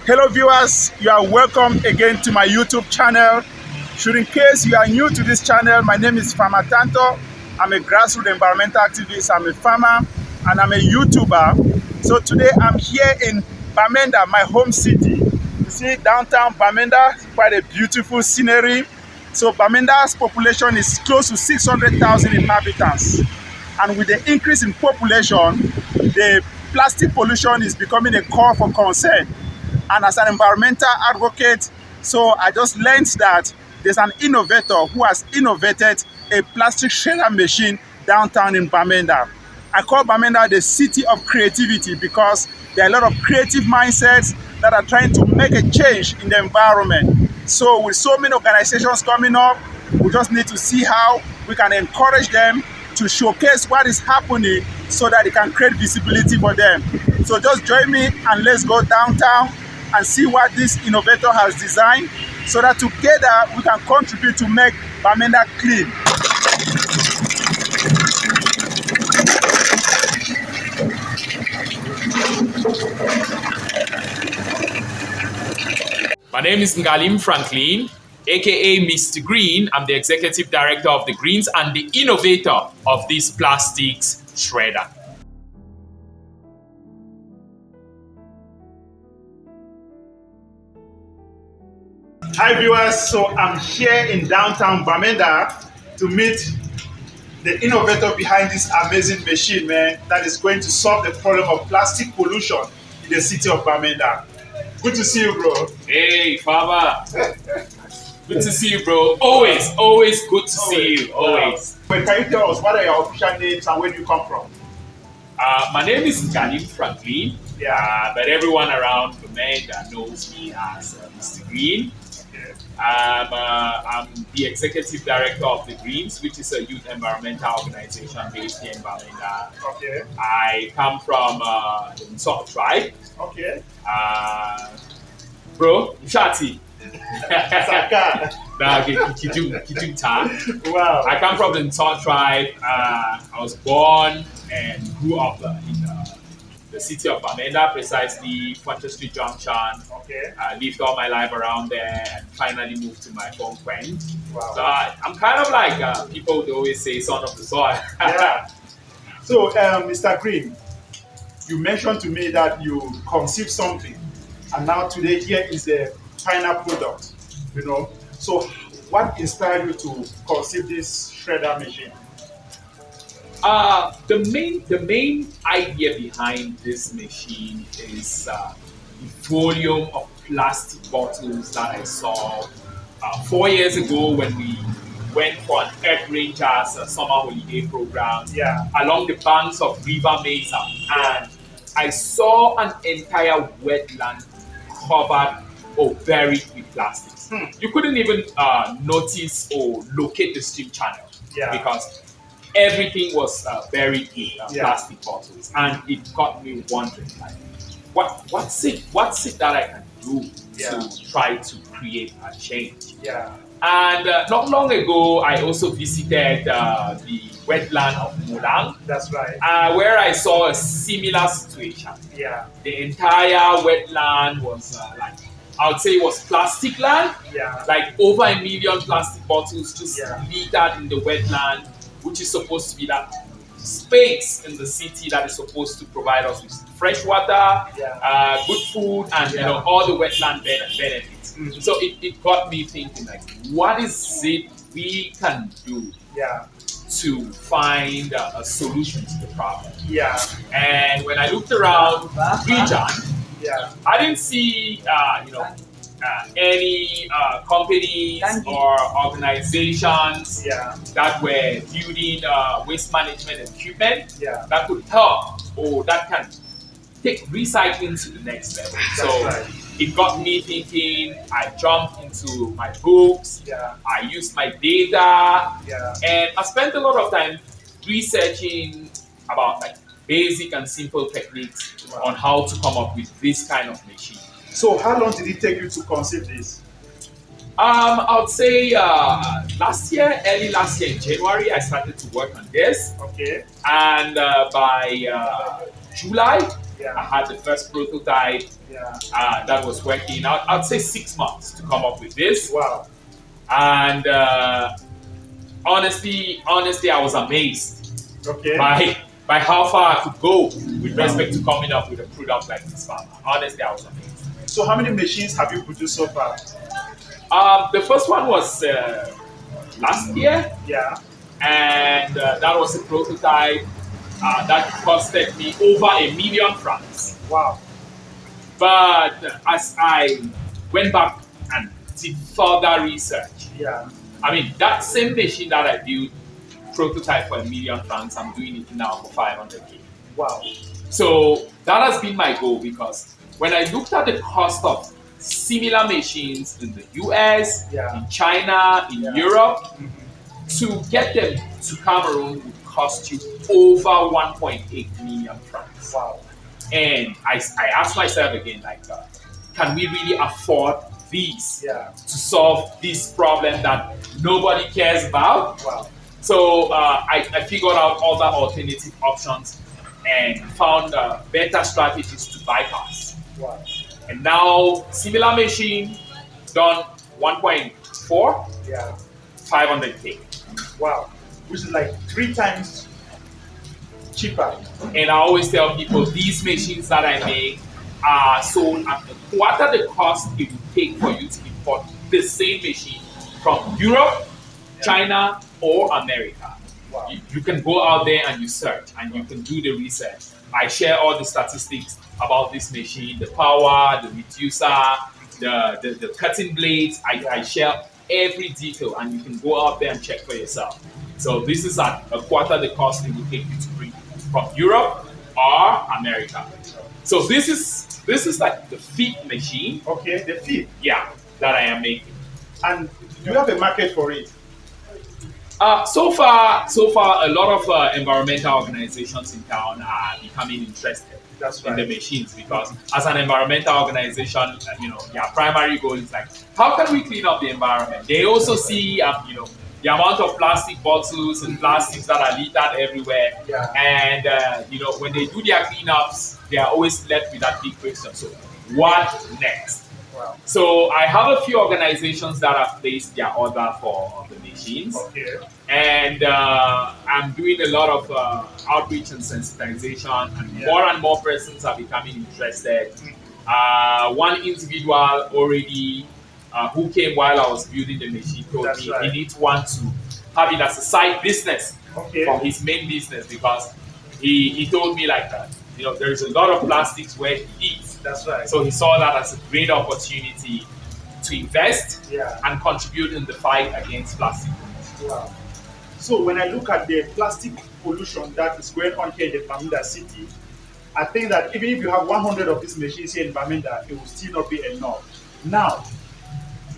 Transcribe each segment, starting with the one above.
Hello viewers, you are welcome again to my YouTube channel. Should in case you are new to this channel, my name is Farmer Tanto. I'm a grassroots environmental activist, I'm a farmer, and I'm a YouTuber. So today I'm here in Banda, my home city. You see downtown Banda, quite a beautiful scenery. So Bamanda's population is close to 600,000 inhabitants. And with the increase in population, the plastic pollution is becoming a call for concern. And as an environmental advocate, so I just learned that there's an innovator who has innovated a plastic shredder machine downtown in Banda. I call Banda the city of creativity because there are a lot of creative mindsets that are trying to make a change in the environment. So with so many organizations coming up, we just need to see how we can encourage them to showcase what is happening so that it can create visibility for them. So just join me and let's go downtown and see what this innovator has designed so that together we can contribute to make Banda clean. My name is Ngalim Frankline, aka Mr. Green. I'm the executive director of the Greens and the innovator of this plastics shredder. Hi viewers, so I'm here in downtown Banda to meet the innovator behind this amazing machine, man, that is going to solve the problem of plastic pollution in the city of Banda. Good to see you, bro. Hey, Farmer. Good to see you, bro. Always good to see you. Always. But can you tell us what are your official names and where do you come from? My name is Ngalim Frankline. Yeah. But everyone around Banda knows me as Mr. Green. Okay. I'm the executive director of the Greens, which is a youth environmental organization based here in Banda. Okay. I come from the Nsok tribe. Okay. Bro, Shati. Saka. Wow. I come from the Nsok tribe. I was born and grew up in the city of Banda, precisely Fuente Street Junction. Okay. I lived all my life around there and finally moved to my home Quent. Wow. So I'm kind of like people would always say, son of the soil. Yeah. So, Mr. Green, you mentioned to me that you conceived something, and now today here is the final product. You know. So, what inspired you to conceive this shredder machine? The main idea behind this machine is the volume of plastic bottles that I saw 4 years ago when we went for an Earth Rangers summer holiday program along the banks of River Mesa, and I saw an entire wetland covered or buried with plastics. You couldn't even notice or locate the stream channel because everything was buried in plastic bottles, and it got me wondering, like, what's it that I can do to try to create a change? And not long ago, I also visited the wetland of Mulang. That's right. Where I saw a similar situation. The entire wetland was I would say it was plastic land. Like over 1 million plastic bottles just littered in the wetland, which is supposed to be that space in the city that is supposed to provide us with fresh water, good food, and all the wetland benefits. So it got me thinking, like, what is it we can do to find a solution to the problem? And when I looked around the region, I didn't see any companies or organizations that were building waste management equipment that could help or that can take recycling to the next level. It got me thinking. I jumped into my books, I used my data, and I spent a lot of time researching about like basic and simple techniques on how to come up with this kind of machine. So how long did it take you to conceive this? I would say early last year in January, I started to work on this. Okay. And by July, Yeah. I had the first prototype Yeah. that was working. I'd say 6 months to come up with this. Wow. And honestly, I was amazed Okay. by how far I could go with respect to coming up with a product like this farmer. Honestly, I was amazed. So how many machines have you produced so far? The first one was last year, Yeah. and that was a prototype that costed me over 1 million francs. Wow. But as I went back and did further research, Yeah. I mean, that same machine that I built, prototype for 1 million francs, I'm doing it now for 500K. Wow. So that has been my goal, because when I looked at the cost of similar machines in the US, Yeah. in China, in Yeah. Europe, to get them to Cameroon would cost you over 1.8 million francs. Wow. And I asked myself again, like, can we really afford these Yeah. to solve this problem that nobody cares about? Wow. So I figured out other alternative options and found better strategies to bypass. Wow. And now, similar machine, done 1.4, Yeah. 500K. Wow. Which is like 3 times cheaper. And I always tell people, these machines that I make are sold at a quarter the cost it would take for you to import the same machine from Europe, China, or America. Wow. You can go out there and you search and you can do the research. I share all the statistics about this machine, the power, the reducer, the cutting blades. I share every detail, and you can go out there and check for yourself. So this is at a quarter the cost it would take you to bring from Europe or America. So this is like the feed machine. Okay, the feed. Yeah, that I am making. And do you have a market for it? So far, a lot of environmental organizations in town are becoming interested That's in right. the machines, because as an environmental organization, their primary goal is like, how can we clean up the environment? They also see, the amount of plastic bottles and plastics that are littered everywhere. Yeah. And, when they do their cleanups, they are always left with that big question. So what next? Wow. So I have a few organizations that have placed their order for the machines. Okay. And I'm doing a lot of outreach and sensitization, and more persons are becoming interested. One individual already who came while I was building the machine told That's me right. he needs one to have it as a side business Okay. from his main business, because he told me like that. There is a lot of plastics where he eats. That's right. So he saw that as a great opportunity to invest Yeah. and contribute in the fight against plastic. Wow. So when I look at the plastic pollution that is going on here in the Banda city, I think that even if you have 100 of these machines here in Bamenda, it will still not be enough. Now,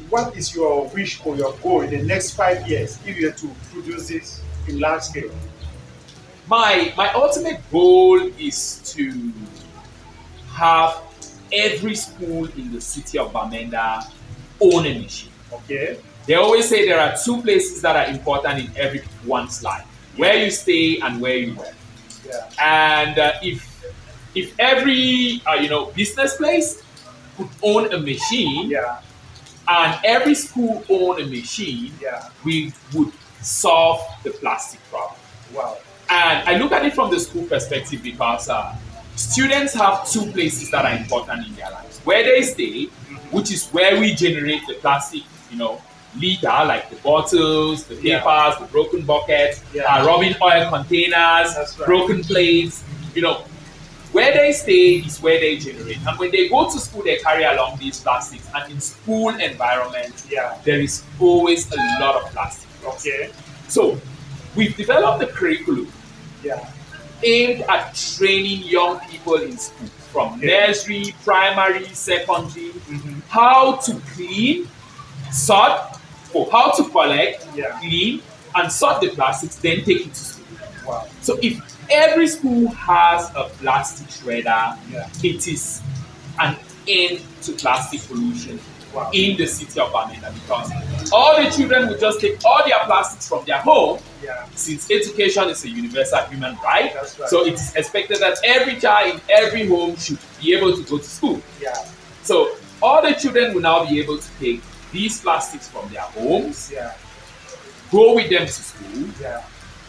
what is your wish or your goal in the next 5 years if you are to produce this in large scale? My ultimate goal is to have every school in the city of Bamenda own a machine. Okay. They always say there are 2 places that are important in everyone's life: where you stay and where you work. Yeah. And if every business place could own a machine, Yeah. and every school own a machine, Yeah. we would solve the plastic problem. Wow. And I look at it from the school perspective, because students have 2 places that are important in their lives: where they stay, which is where we generate the plastic, litter, like the bottles, the papers, the broken buckets, rubbing oil containers, That's right. broken plates. Where they stay is where they generate. And when they go to school, they carry along these plastics. And in school environment, there is always a lot of plastic. Okay. So we've developed a curriculum Yeah. aimed at training young people in school, from nursery, primary, secondary, how to clean, sort, or how to collect, clean, and sort the plastics, then take it to school. Wow. So if every school has a plastic shredder, it is an end to plastic pollution in the city of Banda, because all the children will just take all their plastics from their home. Since education is a universal human right, so it is expected that every child in every home should be able to go to school. So all the children will now be able to take these plastics from their homes, go with them to school,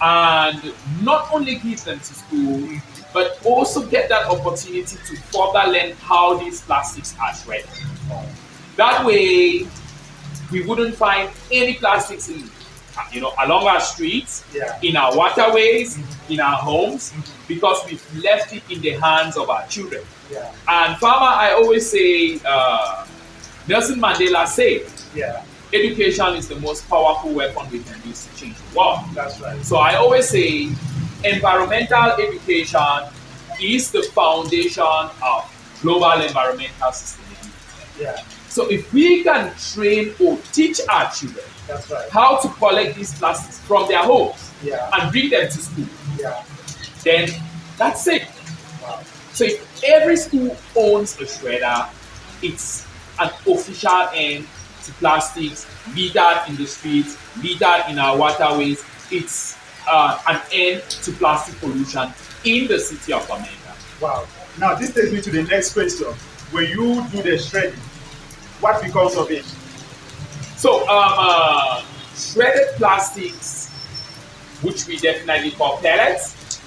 and not only give them to school, but also get that opportunity to further learn how these plastics are shredded. That way, we wouldn't find any plastics in, along our streets, in our waterways, in our homes, because we've left it in the hands of our children. And farmer, I always say, Nelson Mandela said, education is the most powerful weapon we can use to change the world. So I always say, environmental education is the foundation of global environmental sustainability. So if we can train or teach our children how to collect these plastics from their homes and bring them to school, then that's it. So if every school owns a shredder, it's an official end to plastics, be that in the streets, be that in our waterways. It's an end to plastic pollution in the city of Banda. Now this takes me to the next question. When you do the shredding, what becomes of it? So shredded plastics, which we definitely call pellets,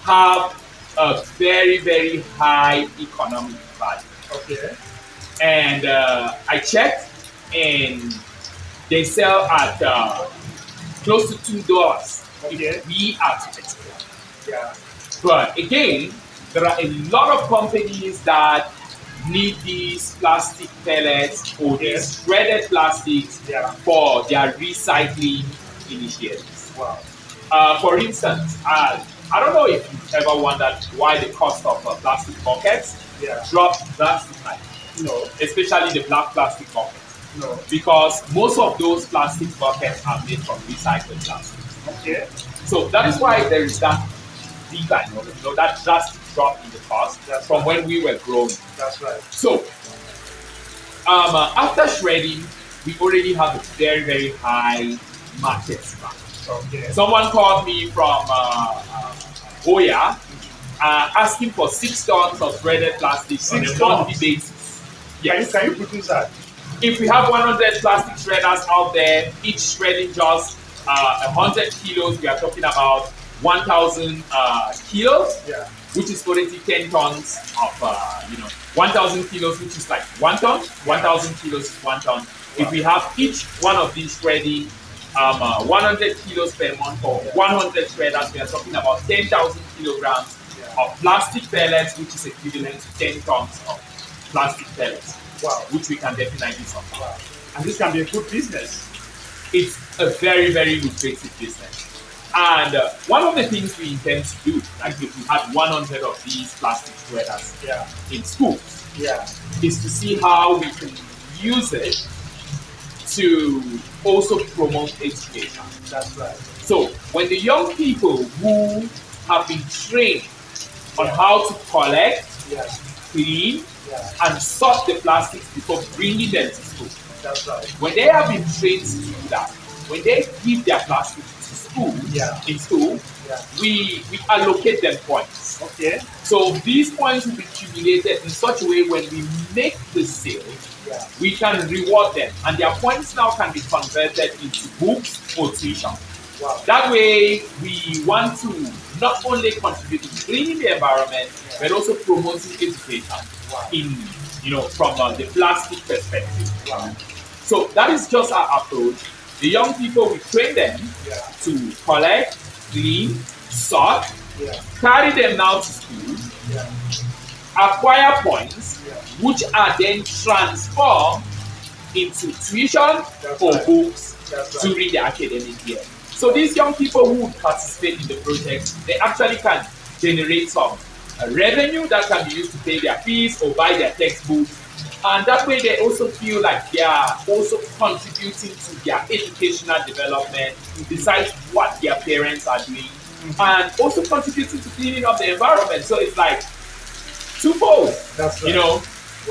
have a very, very high economic value. And I checked, and they sell at close to $2 if we are to export. But again, there are a lot of companies that need these plastic pellets or these shredded plastics for their recycling initiatives. For instance, I don't know if you've ever wondered why the cost of plastic buckets dropped drastically. Especially the black plastic buckets. Because most of those plastic buckets are made from recycled plastics. So that is why there is that decline, that drastic drop in the cost from when we were growing. So after shredding, we already have a very, very high market demand. Someone called me from Oya asking for 6 tons of shredded plastic on a monthly basis. Can you produce that? If we have 100 plastic shredders out there, each shredding just 100 kilos, we are talking about 1,000 kilos, which is already 10 tons of, 1,000 kilos, which is like 1 ton. 1,000 kilos is 1 ton. If we have each one of these shredding 100 kilos per month for 100 shredders, we are talking about 10,000 kilograms of plastic pellets, which is equivalent to 10 tons of plastic pellets, which we can definitely supply. And this can be a good business. It's a very, very lucrative business. And one of the things we intend to do, like if we had 100 of these plastic shredders in schools, is to see how we can use it to also promote education. So when the young people who have been trained on how to collect, clean, and sort the plastics before bringing them to school. When they have been trained to do that, when they give their plastics to school, in school, we allocate them points. So these points will be accumulated in such a way when we make the sale, we can reward them, and their points now can be converted into books or tuition. That way, we want to not only contribute to cleaning the environment, but also promoting education in, from the plastic perspective. So that is just our approach. The young people, we train them to collect, clean, sort, carry them now to school, acquire points, which are then transformed into tuition or books during the academic year. So these young people who participate in the project, they actually can generate some revenue that can be used to pay their fees or buy their textbooks. And that way they also feel like they are also contributing to their educational development besides what their parents are doing, and also contributing to cleaning up the environment. So it's like twofold,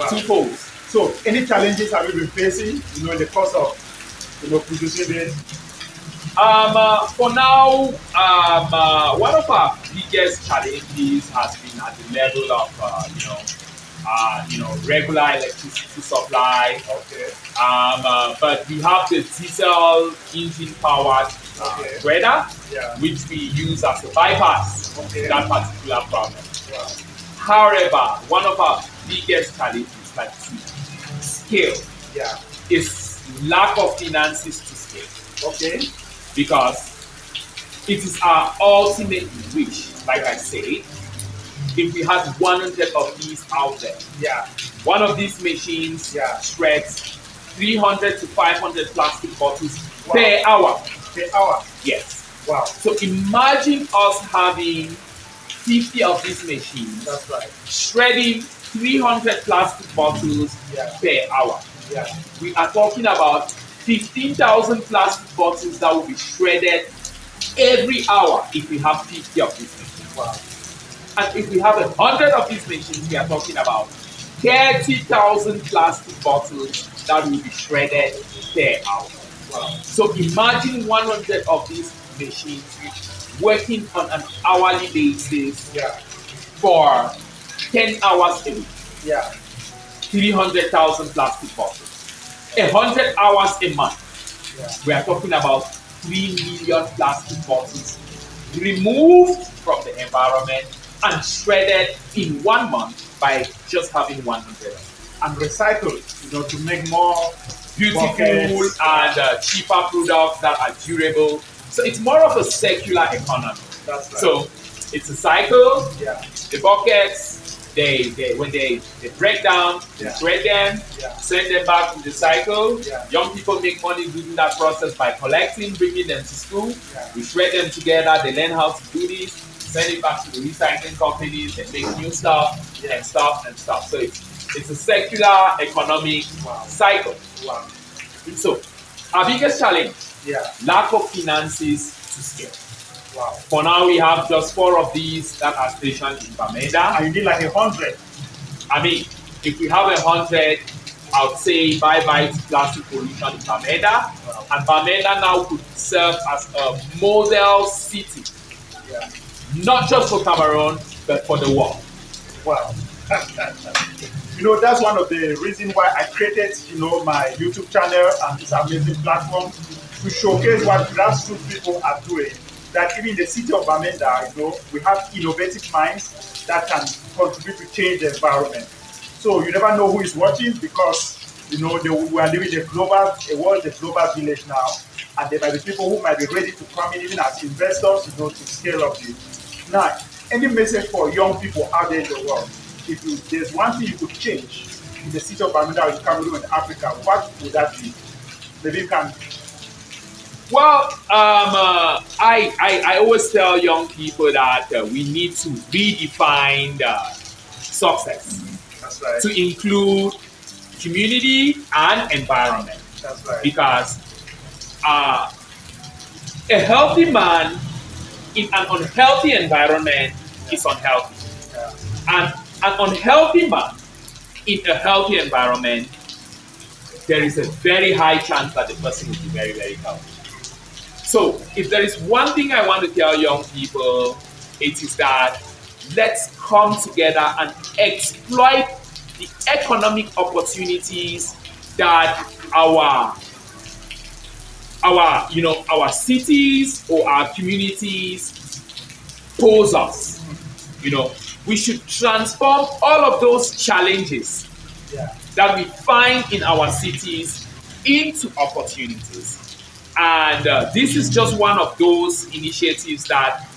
twofold. So, any challenges have you been facing, in the course of, producing this? For now, one of our biggest challenges has been at the level of, regular electricity supply. Okay. But we have the diesel engine powered Okay. spreader, Yeah. which we use as a bypass Okay. to that particular problem. Wow. However, one of our biggest challenges, like to scale, Yeah. is lack of finances to scale. Okay. Because it is our ultimate wish, like I say, if we had 100 of these out there. Yeah. One of these machines Yeah. shreds 300 to 500 plastic bottles Wow. per hour. Per hour. Yes. Wow. So imagine us having 50 of these machines That's right. shredding 300 plastic bottles Yeah. per hour. Yeah. We are talking about 15,000 plastic bottles that will be shredded every hour if we have 50 of these machines. Wow. And if we have 100 of these machines, we are talking about 30,000 plastic bottles that will be shredded per hour. Wow. So imagine 100 of these machines working on an hourly basis Yeah. for 10 hours a week. Yeah. 300,000 plastic bottles. 100 hours a month. Yeah. We are talking about 3 million plastic bottles removed from the environment and shredded in 1 month by just having 100. And recycled, to make more Beautiful buckets. and cheaper products that are durable. So it's more of a circular economy. That's right. So it's a cycle. Yeah. The buckets, when they break down, Yeah. we shred them, Yeah. send them back to the cycle. Yeah. Young people make money doing that process by collecting, bringing them to school. Yeah. We shred them together. They learn how to do this, send it back to the recycling companies. They make new stuff and stuff and stuff. So it's a circular economic Wow. cycle. Wow. So our biggest challenge, Yeah. lack of finances to scale. Wow. For now, we have just 4 of these that are stationed in Banda. And you need like 100. I mean, if we have 100, I would say bye-bye to plastic pollution in Banda. Wow. And Banda now could serve as a model city, Yeah. not just for Cameroon, but for the world. Wow. That's one of the reasons why I created, my YouTube channel and this amazing platform to showcase what grassroots people are doing. That even in the city of Banda, we have innovative minds that can contribute to change the environment. So you never know who is watching because, we are living in a world, a global village now. And there might be people who might be ready to come in even as investors, to scale up this. Now, any message for young people out there in the world? If there's one thing you could change in the city of Banda or in Cameroon and Africa, what would that be? Maybe you can. Well, I always tell young people that we need to redefine success. That's right. To include community and environment. That's right. Because a healthy man in an unhealthy environment is unhealthy. Yeah. And an unhealthy man in a healthy environment, there is a very high chance that the person will be very, very healthy. So if there is one thing I want to tell young people, it is that let's come together and exploit the economic opportunities that our cities or our communities pose us. We should transform all of those challenges that we find in our cities into opportunities. And this is just one of those initiatives that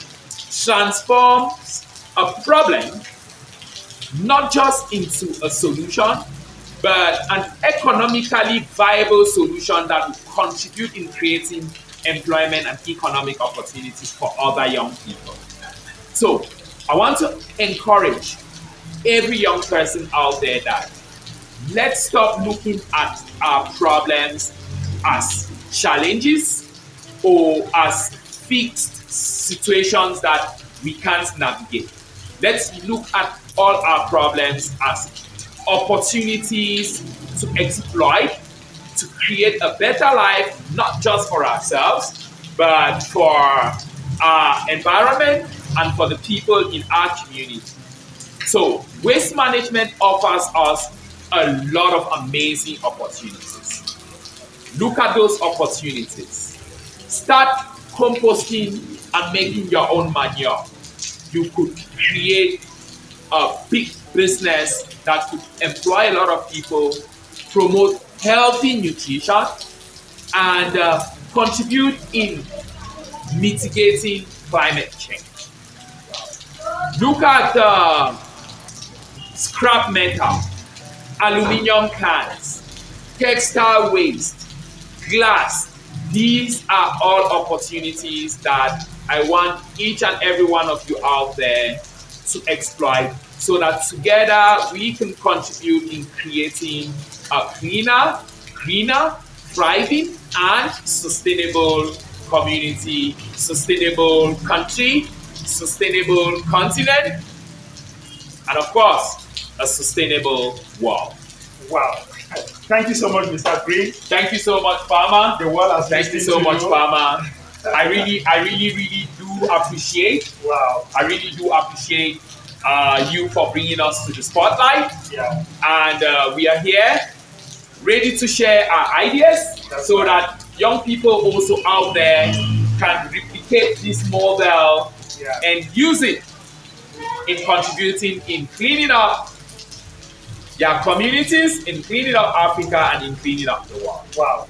transforms a problem not just into a solution, but an economically viable solution that will contribute in creating employment and economic opportunities for other young people. So I want to encourage every young person out there that let's stop looking at our problems as challenges or as fixed situations that we can't navigate. Let's look at all our problems as opportunities to exploit, to create a better life, not just for ourselves, but for our environment and for the people in our community. So waste management offers us a lot of amazing opportunities. Look at those opportunities. Start composting and making your own manure. You could create a big business that could employ a lot of people, promote healthy nutrition, and contribute in mitigating climate change. Look at scrap metal, aluminum cans, textile waste, glass. These are all opportunities that I want each and every one of you out there to exploit so that together we can contribute in creating a cleaner, greener, thriving, and sustainable community, sustainable country, sustainable continent, and of course, a sustainable world. Wow. Thank you so much, Mr. Green. Thank you so much, Farmer. The world has Thank you listened so to much, you. Farmer. I really do appreciate. Wow. I really do appreciate you for bringing us to the spotlight. Yeah. And we are here, ready to share our ideas so that young people also out there can replicate this model and use it in contributing in cleaning up their communities, in cleaning up Africa, and in cleaning up the world. Wow.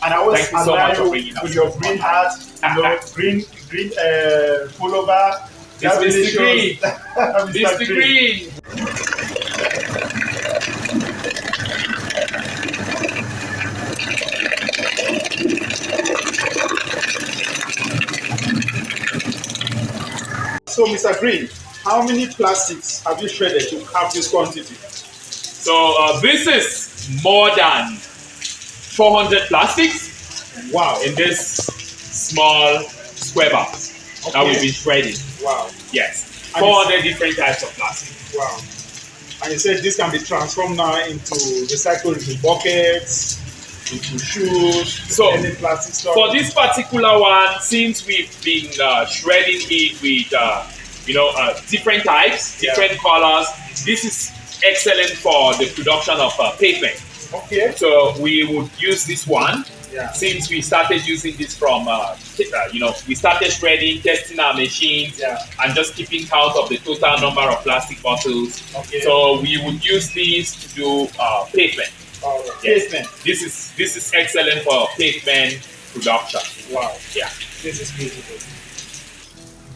And I always Thank you so much for admire bringing you us with your to green the hat, green pullover. It's Mr. Green. Mr. Mr. Green. So, Mr. Green, how many plastics have you shredded to have this quantity? So this is more than 400 plastics Wow. in this small square box that we've been shredding. Wow. Yes, And 400 different types of plastic. Wow. And you said this can be transformed now into recycled into buckets, into shoes, So, any plastic stuff. For this particular one, since we've been shredding it with different types, different colors, this is excellent for the production of pavement. Okay. So we would use this one. Yeah. Since we started using this from, we started shredding, testing our machines, and just keeping count of the total number of plastic bottles. Okay. So we would use these to do pavement. Yes. Pavement. This is excellent for pavement production. Wow. Yeah. This is beautiful.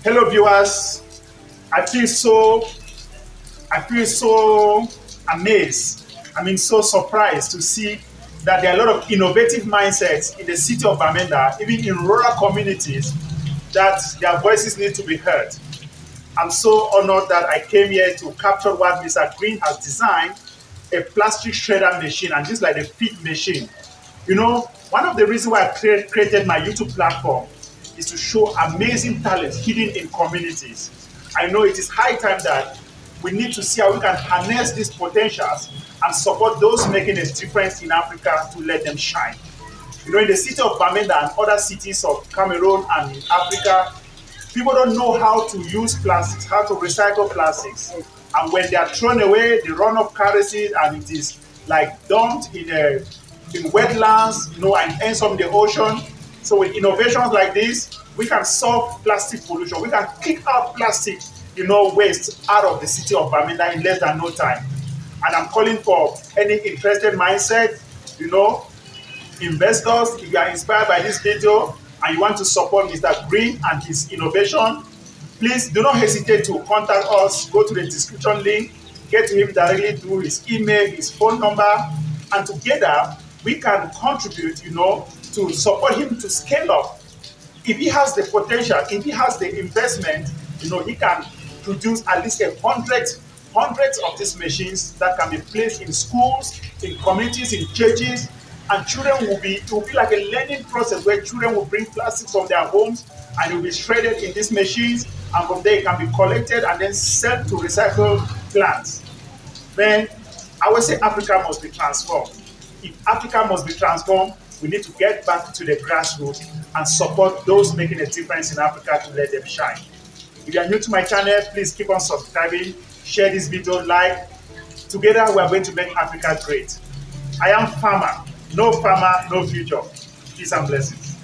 Hello, viewers. I feel so amazed. So surprised to see that there are a lot of innovative mindsets in the city of Banda, even in rural communities, that their voices need to be heard. I'm so honored that I came here to capture what Mr. Green has designed, a plastic shredder machine, and this is like a feed machine. One of the reasons why I created my YouTube platform is to show amazing talent hidden in communities. I know it is high time that we need to see how we can harness these potentials and support those making a difference in Africa to let them shine. In the city of Banda and other cities of Cameroon and in Africa, people don't know how to use plastics, how to recycle plastics. And when they are thrown away, they run off kerosene and it is like dumped in wetlands, and ends up in the ocean. So with innovations like this, we can solve plastic pollution. We can kick out plastic, waste out of the city of Banda in less than no time. And I'm calling for any interested mindset, investors. If you are inspired by this video and you want to support Mr. Green and his innovation, please do not hesitate to contact us. Go to the description link, get to him directly through his email, his phone number, and together we can contribute, to support him to scale up. If he has the potential, if he has the investment, he can produce at least hundreds of these machines that can be placed in schools, in communities, in churches, and it will be like a learning process where children will bring plastics from their homes and it will be shredded in these machines, and from there it can be collected and then sent to recycle plants. Then I would say Africa must be transformed. If Africa must be transformed, we need to get back to the grassroots and support those making a difference in Africa to let them shine. If you are new to my channel, please keep on subscribing, share this video, like. Together, we are going to make Africa great. I am farmer. No farmer, no future. Peace and blessings.